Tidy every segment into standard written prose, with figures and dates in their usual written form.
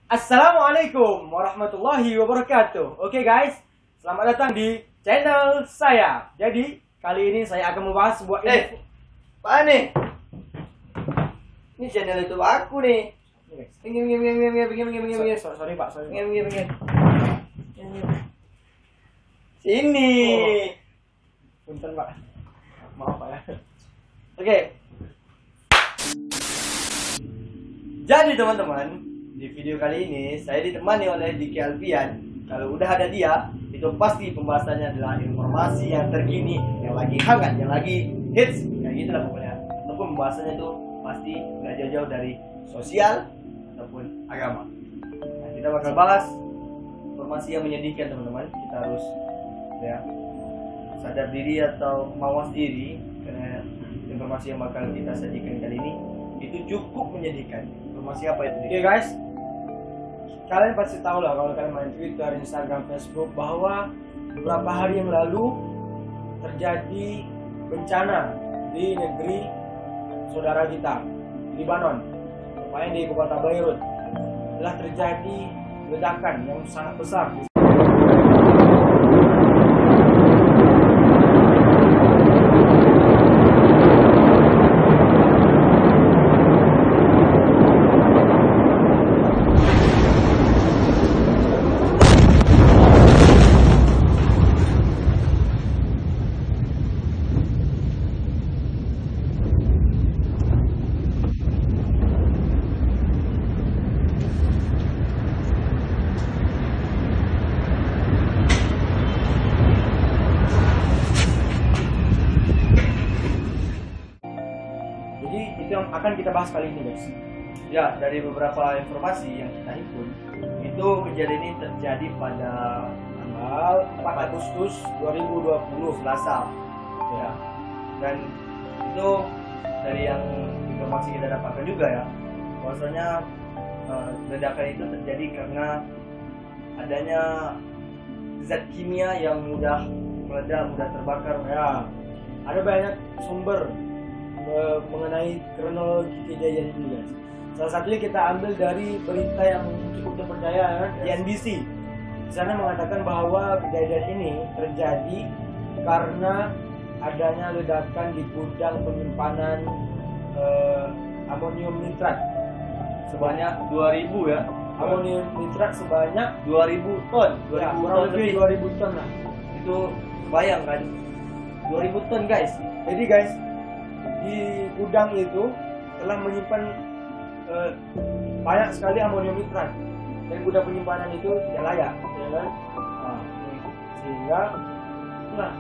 Assalamualaikum warahmatullahi wabarakatuh. Oke guys, selamat datang di channel saya. Jadi kali ini saya akan membahas sebuah info. Pak nih? Ini channel itu aku nih. Sorry pak, sorry. Sini. Punten pak. Maaf pak ya. Oke. Jadi teman-teman, di video kali ini saya ditemani oleh Diki Alfian. Kalau udah ada dia, itu pasti pembahasannya adalah informasi yang terkini, yang lagi hangat, yang lagi hits, kayak gitu lah pokoknya. Ataupun pembahasannya itu pasti nggak jauh-jauh dari sosial ataupun agama. Nah, kita bakal bahas informasi yang menyedihkan teman-teman. Kita harus ya sadar diri atau mawas diri karena informasi yang bakal kita sajikan kali ini itu cukup menyedihkan. Informasi apa itu? Oke guys, kalian pasti tahu lah kalau kalian main Twitter, Instagram, Facebook bahwa beberapa hari yang lalu terjadi bencana di negeri saudara kita, Lebanon, tepatnya di kota Beirut. Telah terjadi ledakan yang sangat besar. Jadi itu yang akan kita bahas kali ini guys. Ya, dari beberapa informasi yang kita himpun, itu kejadian ini terjadi pada Tanggal 4 Agustus 2020 Selasa. Ya. Dan itu dari yang informasi kita dapatkan juga ya, bahwasanya ledakan itu terjadi karena adanya zat kimia yang mudah meledak, mudah terbakar. Ya, ada banyak sumber mengenai kronologi kejadian ini guys. Salah satunya kita ambil dari berita yang cukup terpercaya, CNBC. Di sana mengatakan bahwa kejadian ini terjadi karena adanya ledakan di gudang penyimpanan amonium nitrat Sebanyak 2000 ya. amonium nitrat sebanyak 2000 ton. 2000 ya, ton kurang lebih lebih. 2000 ton lah. Itu bayang kan, 2000 ton guys. Jadi guys, di gudang itu telah menyimpan banyak sekali amonium nitrat dan gudang penyimpanan itu tidak layak, ya kan? Nah, sehingga itulah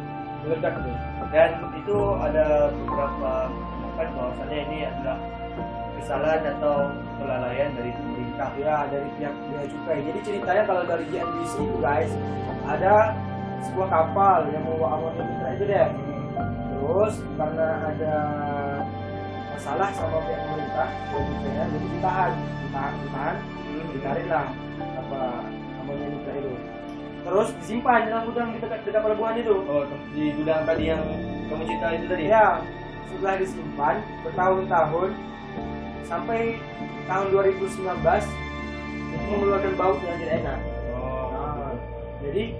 meledak itu. Dan itu ada beberapa kan bahwasannya ini adalah kesalahan atau kelalaian dari pemerintah. Ya, dari pihak bea cukai. Jadi ceritanya kalau dari JNBC itu guys, ada sebuah kapal yang membawa amonium nitrat itu deh. Terus karena ada masalah sama pihak pemerintah, jadi ditahan, ditariklah apa amonium nitrat itu. Terus disimpan dalam gudang di dekat pelabuhan itu. Oh, di gudang tadi yang kamu cerita itu tadi? Ya, setelah disimpan bertahun-tahun sampai tahun 2019 itu mengeluarkan bau yang tidak enak. Oh. Nah, jadi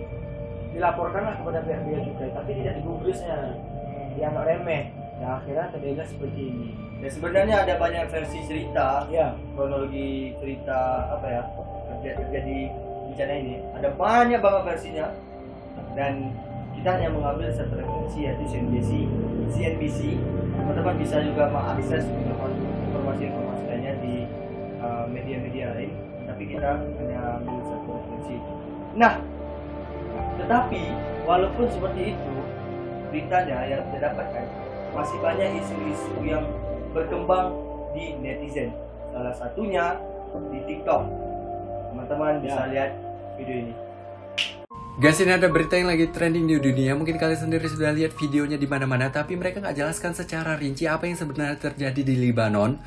dilaporkanlah kepada pihak bea cukai, tapi tidak digubrisnya, dianggap remeh. Dan akhirnya terjadi seperti ini. Dan sebenarnya ada banyak versi cerita, Ya, kronologi cerita apa ya terjadi bencana ini. Ada banyak banget versinya. Dan kita hanya mengambil satu referensi yaitu CNBC. Teman-teman bisa juga mengakses informasi-informasi lainnya di media-media lain. Tapi kita hanya ambil satu referensi. Nah, tetapi walaupun seperti itu, beritanya yang kita dapatkan masih banyak isu-isu yang berkembang di netizen. Salah satunya di TikTok. Teman-teman bisa lihat video ini. Guys, ini ada berita yang lagi trending di dunia. Mungkin kalian sendiri sudah lihat videonya di mana-mana, tapi mereka nggak jelaskan secara rinci apa yang sebenarnya terjadi di Lebanon.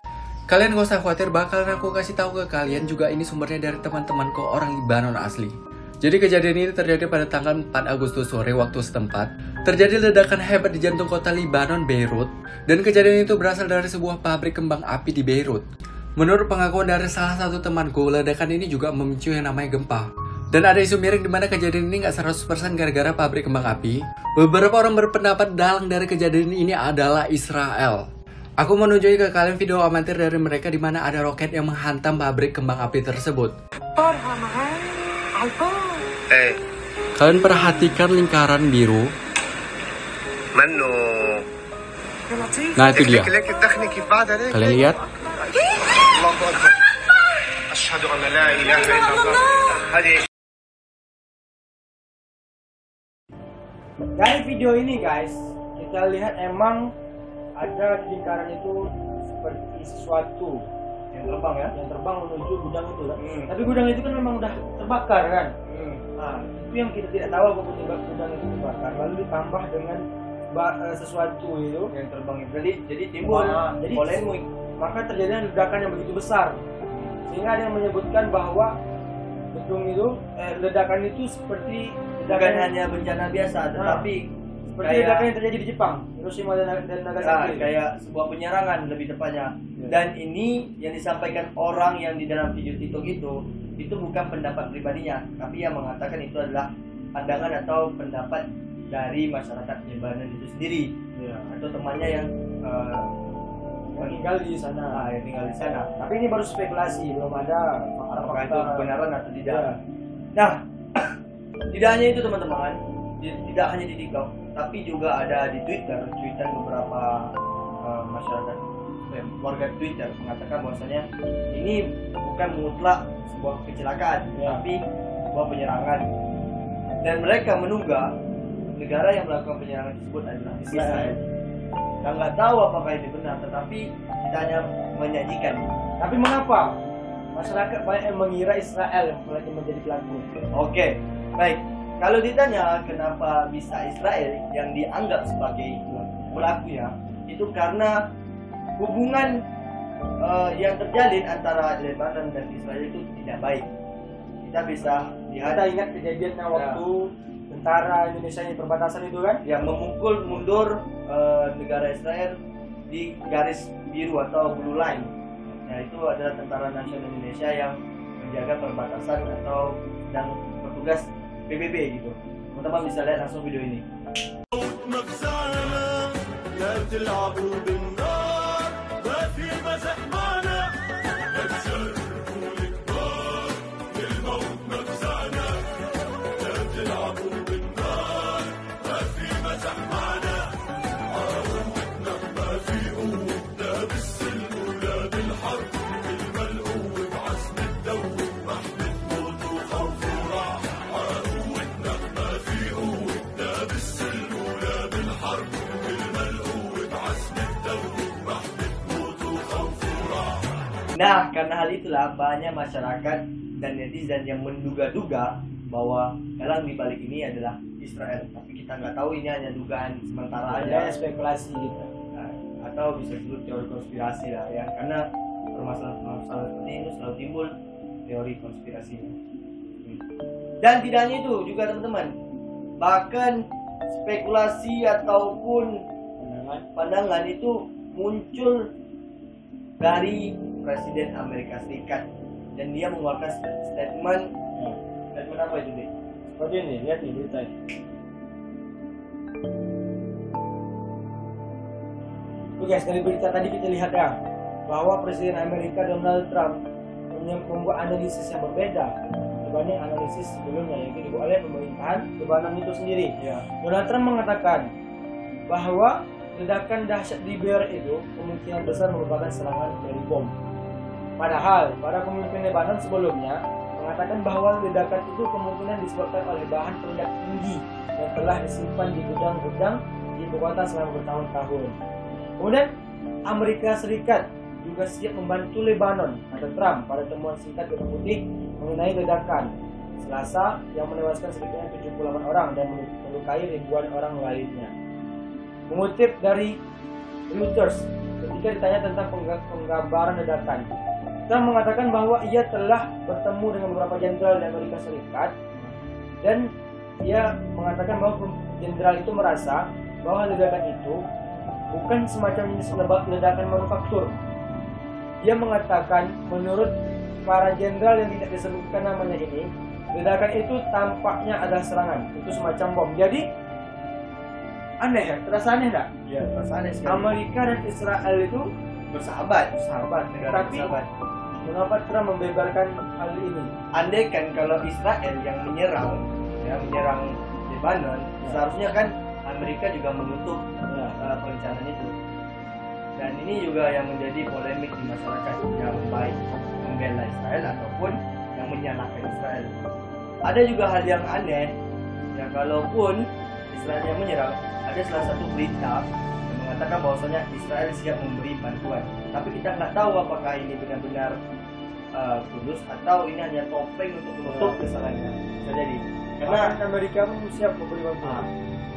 Kalian gak usah khawatir, bakalan aku kasih tahu ke kalian juga ini sumbernya dari teman-temanku orang Lebanon asli. Jadi kejadian ini terjadi pada tanggal 4 Agustus sore waktu setempat. Terjadi ledakan hebat di jantung kota Lebanon, Beirut. Dan kejadian itu berasal dari sebuah pabrik kembang api di Beirut. Menurut pengakuan dari salah satu temanku, ledakan ini juga memicu yang namanya gempa. Dan ada isu miring di mana kejadian ini nggak 100% gara-gara pabrik kembang api. Beberapa orang berpendapat dalang dari kejadian ini adalah Israel. Aku menunjukkan ke kalian video amatir dari mereka di mana ada roket yang menghantam pabrik kembang api tersebut. Kalian perhatikan lingkaran biru. Nah itu dia. Kalian lihat? Dari video ini guys, kita lihat emang ada di lingkaran itu seperti sesuatu Yang terbang ya. yang terbang menuju gudang itu kan. Tapi gudang itu kan memang udah terbakar kan. Nah, itu yang kita tidak tahu apa penyebab gudang itu terbakar. Lalu ditambah dengan sesuatu itu Yang terbang itu. Jadi timbul jadi polemik. maka terjadi ledakan yang begitu besar. Sehingga ada yang menyebutkan bahwa gedung itu ledakan itu seperti Bukan hanya bencana biasa, tetapi seperti ledakan yang terjadi di Jepang, Hiroshima dan Nagasaki. kayak sebuah penyerangan lebih tepatnya. Dan ini yang disampaikan orang yang di dalam video TikTok itu bukan pendapat pribadinya, tapi yang mengatakan itu adalah pandangan atau pendapat dari masyarakat Lebanon itu sendiri, atau temannya yang tinggal di sana. yang tinggal di sana. Tapi ini baru spekulasi, belum ada Apakah itu kebenaran atau tidak? Ya. Nah, tidak hanya itu teman-teman, tidak hanya di TikTok, tapi juga ada di Twitter beberapa masyarakat warga Twitter mengatakan bahwasanya ini bukan mutlak sebuah kecelakaan, tapi sebuah penyerangan. Dan mereka menduga negara yang melakukan penyerangan tersebut adalah Israel. Dan nggak tahu apakah ini benar, tetapi kita hanya menyajikan. Tapi mengapa masyarakat banyak yang mengira Israel yang menjadi pelaku? Oke, baik. Kalau ditanya kenapa bisa Israel yang dianggap sebagai pelakunya, itu karena hubungan yang terjalin antara Lebanon dan Israel itu tidak baik. Kita bisa lihat, Kita ingat kejadian waktu tentara Indonesia di perbatasan itu kan? yang memukul mundur negara Israel di garis biru atau blue line. Nah, itu adalah tentara nasional Indonesia yang menjaga perbatasan atau sedang bertugas PBB gitu. Teman-teman bisa lihat langsung video ini. Nah, karena hal itulah banyak masyarakat dan netizen yang menduga-duga bahwa dalang di balik ini adalah Israel. Tapi kita nggak tahu, ini hanya dugaan sementara aja. Ada spekulasi gitu. Nah, atau bisa disebut teori konspirasi lah ya. Karena permasalahan seperti ini selalu timbul teori konspirasi. Dan tidak hanya itu juga teman-teman. Bahkan spekulasi ataupun pandangan itu muncul dari Presiden Amerika Serikat, dan dia mengeluarkan statement apa itu deh? Seperti ini, lihat nih berita ini. Oke guys, dari berita tadi kita lihat ya bahwa Presiden Amerika Donald Trump membuat analisis yang berbeda dibanding analisis sebelumnya yang dibuat oleh pemerintahan Lebanon itu sendiri. Donald Trump mengatakan bahwa ledakan dahsyat di Beirut itu kemungkinan besar merupakan serangan dari bom. Padahal para pemimpin Lebanon sebelumnya mengatakan bahwa ledakan itu kemungkinan disebabkan oleh bahan peledak tinggi yang telah disimpan di gudang-gudang di ibu kota selama bertahun-tahun. Kemudian Amerika Serikat juga siap membantu Lebanon atau Trump pada temuan singkat Gedung Putih mengenai ledakan Selasa yang menewaskan sedikitnya 78 orang dan melukai ribuan orang lainnya. Mengutip dari Reuters, ketika ditanya tentang penggambaran ledakan, Trump mengatakan bahwa ia telah bertemu dengan beberapa jenderal di Amerika Serikat dan ia mengatakan bahwa jenderal itu merasa bahwa ledakan itu bukan semacam jenis ledakan manufaktur, Dia mengatakan menurut para jenderal yang tidak disebutkan namanya ini, ledakan itu tampaknya adalah serangan, itu semacam bom. Jadi aneh ya, terasa aneh enggak? Ya, perasaan sekali. Amerika dan Israel itu Bersahabat, negara tapi bersahabat. mengapa Trump membeberkan hal ini? Andai kan kalau Israel yang menyerang Lebanon, seharusnya kan Amerika juga mengutuk perencanaan itu. Dan ini juga yang menjadi polemik di masyarakat, yang baik membela Israel ataupun yang menyalahkan Israel. Ada juga hal yang aneh, ya kalaupun Israel yang menyerang, ada salah satu berita yang mengatakan bahwasanya Israel siap memberi bantuan. Tapi kita nggak tahu apakah ini benar-benar tulus atau ini hanya topeng untuk menutup kesalahannya. Bisa jadi. Karena Karena Amerika pun siap memberi bantuan.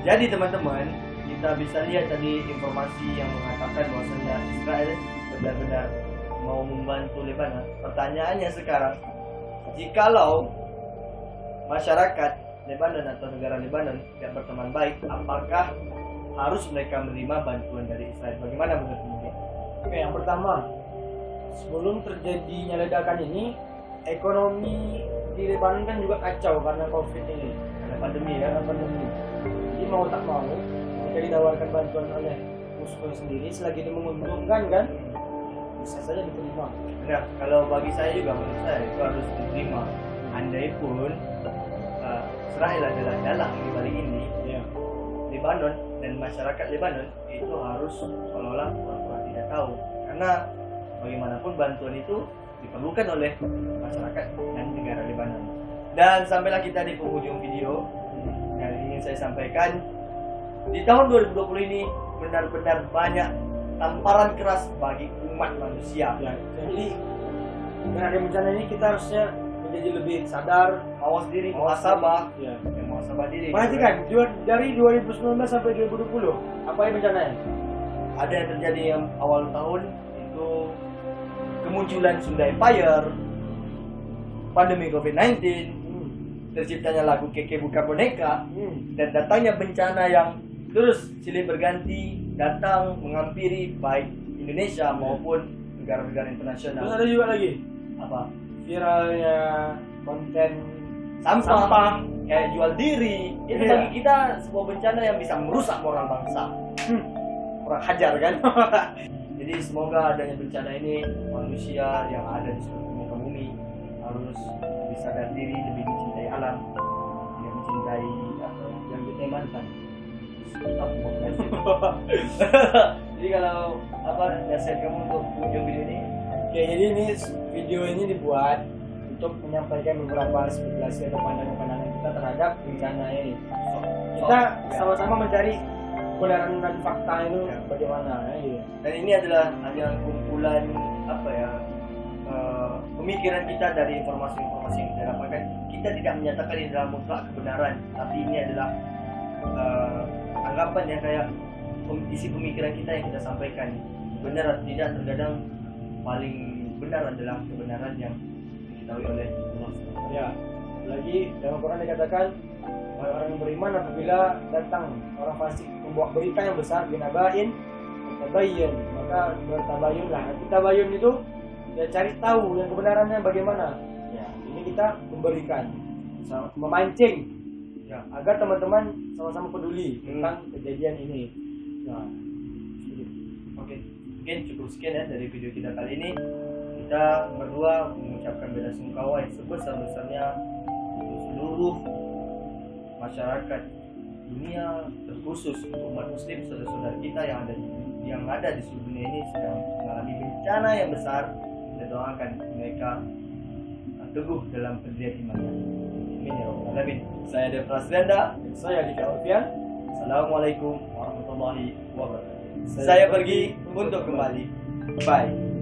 jadi teman-teman, kita bisa lihat tadi informasi yang mengatakan bahwasanya Israel benar-benar mau membantu Lebanon. Pertanyaannya sekarang, jikalau masyarakat Lebanon atau negara Lebanon tidak berteman baik, apakah harus mereka menerima bantuan dari Israel? Bagaimana menurutmu? Oke, yang pertama, sebelum terjadinya ledakan ini, ekonomi di Lebanon kan juga kacau karena COVID ini, Karena pandemi ya. karena pandemi. Jadi mau tak mau, jika ditawarkan bantuan oleh musuhnya sendiri, selagi ini menguntungkan kan, bisa saja diterima. Nah, kalau bagi saya juga menurut saya itu harus diterima. Andai pun Israel adalah dalang di balik ini, Ya. Lebanon dan masyarakat Lebanon itu harus seolah-olah pura-pura tidak tahu, karena bagaimanapun bantuan itu diperlukan oleh masyarakat dan negara Lebanon. Dan sampailah kita di penghujung video yang ingin saya sampaikan. Di tahun 2020 ini benar-benar banyak tamparan keras bagi umat manusia. Ya. Jadi dengan ada bencana ini kita harusnya menjadi lebih sadar, Awas diri, muhasabah, Ya. muhasabah diri. Perhatikan, dari 2019 sampai 2020, apa yang bencananya? Ada yang terjadi yang awal tahun itu kemunculan Sunda Empire, pandemi COVID-19, terciptanya lagu Keke Buka Boneka, dan datangnya bencana yang terus silih berganti datang menghampiri baik Indonesia maupun negara-negara Terus internasional. ada juga lagi Apa? viralnya konten Sampah, kayak jual diri. Itu Iya. bagi kita sebuah bencana yang bisa merusak moral bangsa. Kurang hajar kan? Jadi semoga adanya bencana ini manusia yang ada di seluruh muka bumi harus lebih sadar diri, lebih mencintai alam, yang mencintai apa yang kita imankan. Kita buat nasihat. Jadi kalau apa nasihat kamu untuk ujung video ini? Oke, jadi ini video ini dibuat untuk menyampaikan beberapa spekulasi atau pandangan-pandangan kita terhadap bencana ini. Kita sama-sama mencari kebenaran dan fakta itu Ya. bagaimana. Ya. Dan ini adalah hanya kumpulan apa ya pemikiran kita dari informasi-informasi yang kita dapatkan. Kita tidak menyatakan ini adalah mutlak kebenaran, tapi ini adalah anggapan yang kayak isi pemikiran kita yang kita sampaikan. Benar atau tidak, terkadang paling benar adalah kebenaran yang diketahui oleh Allah. Ya. Lagi dalam Quran dikatakan orang yang beriman apabila datang orang fasik membawa berita yang besar binabain tabayun, maka bertabayunlah. Arti tabayun itu ya cari tahu yang kebenarannya bagaimana. Ya, ini kita memberikan memancing Ya. agar teman-teman sama-sama peduli tentang kejadian ini. Nah, Oke, mungkin cukup sekian ya dari video kita kali ini. Kita berdua mengucapkan bela sungkawa yang sebesar-besarnya untuk seluruh masyarakat dunia, terkhusus untuk umat muslim saudara-saudara kita yang ada di seluruh dunia ini sedang mengalami bencana yang besar. Kita doakan mereka teguh dalam pendirian imannya. Amin ya rabbal alamin. Saya Dev Rasdanda. saya Dika Alfian. Assalamualaikum warahmatullahi wabarakatuh. Saya pergi untuk kembali. Bye.